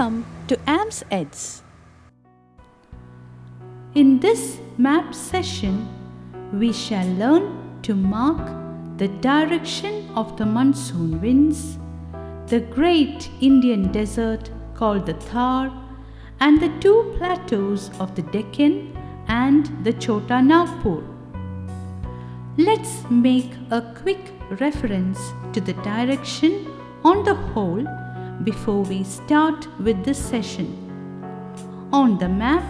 Welcome to ICSE. In this map session, we shall learn to mark the direction of the monsoon winds, the great Indian desert called the Thar, and the two plateaus of the Deccan and the Chota Nagpur. Let's make a quick reference to the direction on the whole before we start with this session. On the map,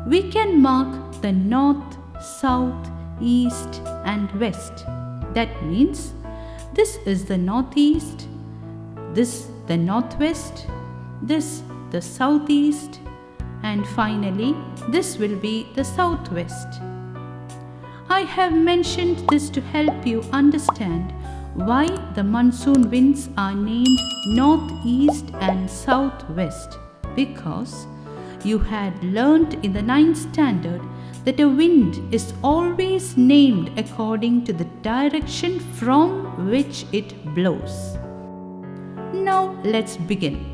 we can mark the north, south, east and west. That means this is the northeast, this the northwest, this the southeast, and finally this will be the southwest. I have mentioned this to help you understand why the monsoon winds are named northeast and southwest, because you had learnt in the 9th standard that a wind is always named according to the direction from which it blows. Now let's begin.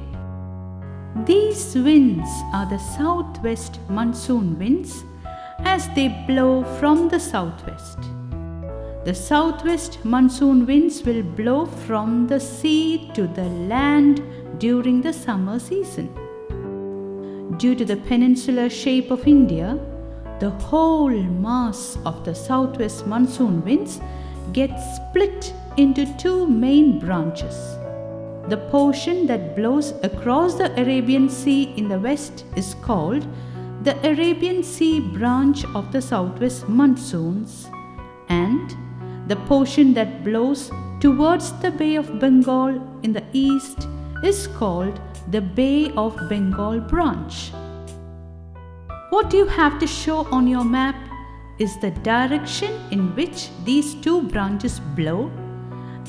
These winds are the southwest monsoon winds as they blow from the southwest. The southwest monsoon winds will blow from the sea to the land during the summer season. Due to the peninsular shape of India, the whole mass of the southwest monsoon winds gets split into two main branches. The portion that blows across the Arabian Sea in the west is called the Arabian Sea branch of the southwest monsoons, and the portion that blows towards the Bay of Bengal in the east is called the Bay of Bengal branch. What you have to show on your map is the direction in which these two branches blow,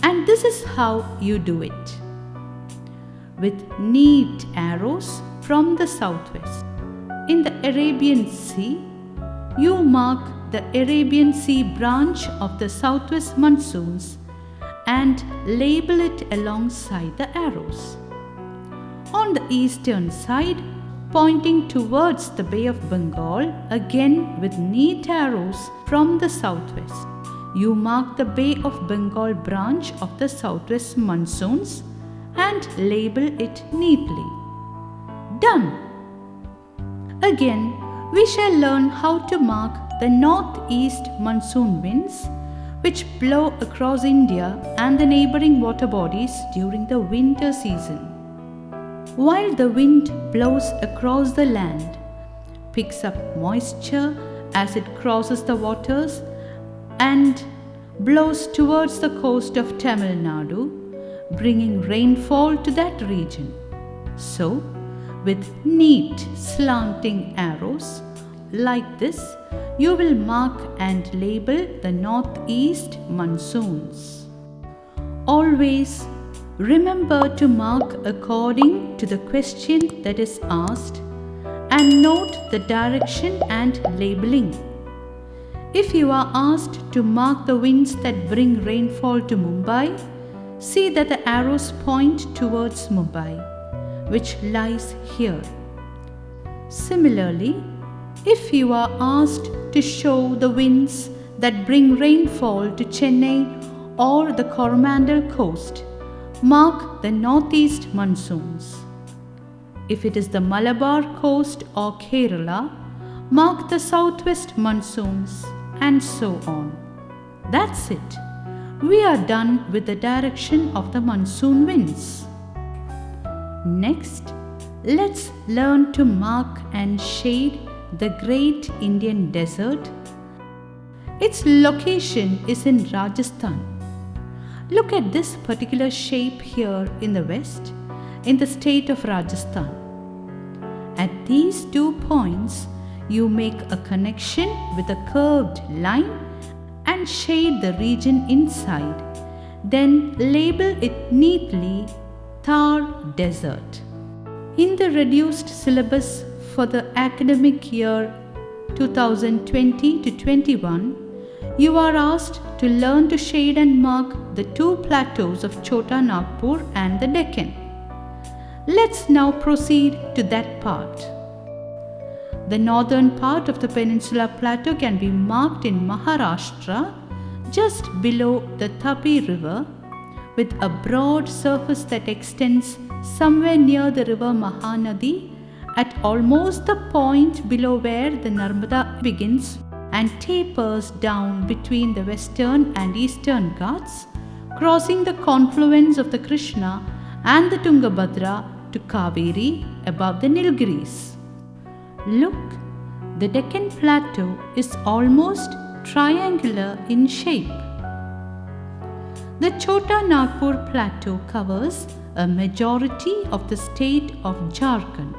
and this is how you do it. With neat arrows from the southwest. In the Arabian Sea, you mark the Arabian Sea branch of the southwest monsoons and label it alongside the arrows. On the eastern side, pointing towards the Bay of Bengal, again with neat arrows from the southwest, you mark the Bay of Bengal branch of the southwest monsoons and label it neatly. Done! Again, we shall learn how to mark the northeast monsoon winds which blow across India and the neighboring water bodies during the winter season. While the wind blows across the land, picks up moisture as it crosses the waters and blows towards the coast of Tamil Nadu, bringing rainfall to that region. So, with neat slanting arrows like this, you will mark and label the northeast monsoons. Always remember to mark according to the question that is asked and note the direction and labeling. If you are asked to mark the winds that bring rainfall to Mumbai, see that the arrows point towards Mumbai, which lies here. Similarly, if you are asked to show the winds that bring rainfall to Chennai or the Coromandel coast, mark the northeast monsoons. If it is the Malabar coast or Kerala, mark the southwest monsoons, and so on. That's it. We are done with the direction of the monsoon winds. Next, let's learn to mark and shade the great Indian desert. Its location is in Rajasthan. Look at this particular shape here in the west, in the state of Rajasthan. At these 2 points, you make a connection with a curved line and shade the region inside. Then label it neatly Thar Desert. In the reduced syllabus for the academic year 2020-21, you are asked to learn to shade and mark the two plateaus of Chota Nagpur and the Deccan. Let's now proceed to that part. The northern part of the Peninsula Plateau can be marked in Maharashtra, just below the Tapi River, with a broad surface that extends somewhere near the river Mahanadi at almost the point below where the Narmada begins and tapers down between the western and eastern Ghats, crossing the confluence of the Krishna and the Tungabhadra to Kaveri above the Nilgiris. Look, the Deccan Plateau is almost triangular in shape. The Chota Nagpur Plateau covers a majority of the state of Jharkhand.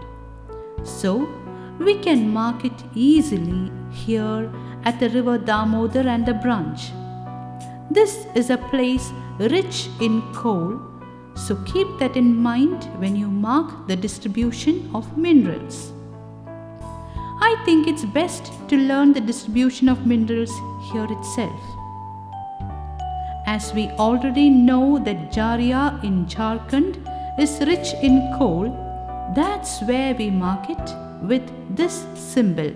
So, we can mark it easily here at the river Damodar and the branch. This is a place rich in coal, so keep that in mind when you mark the distribution of minerals. I think it's best to learn the distribution of minerals here itself. As we already know that Jharia in Jharkhand is rich in coal, that's where we mark it with this symbol,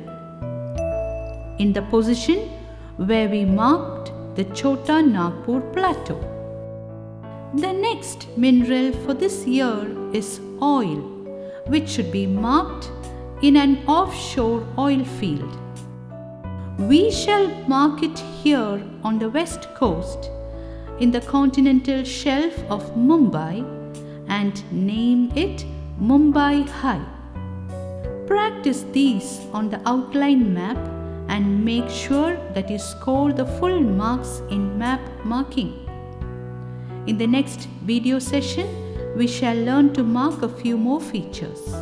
in the position where we marked the Chota Nagpur Plateau. The next mineral for this year is oil, which should be marked in an offshore oil field. We shall mark it here on the west coast, in the continental shelf of Mumbai, and name it Mumbai High. Practice these on the outline map and make sure that you score the full marks in map marking. In the next video session, we shall learn to mark a few more features.